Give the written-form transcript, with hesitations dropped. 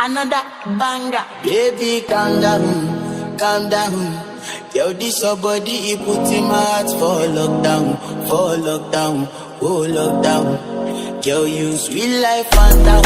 Another banger. Baby, calm down, calm down. Yo, this your body, it put in my heart for lockdown, oh lockdown. Yo, you sweet life, Fanta,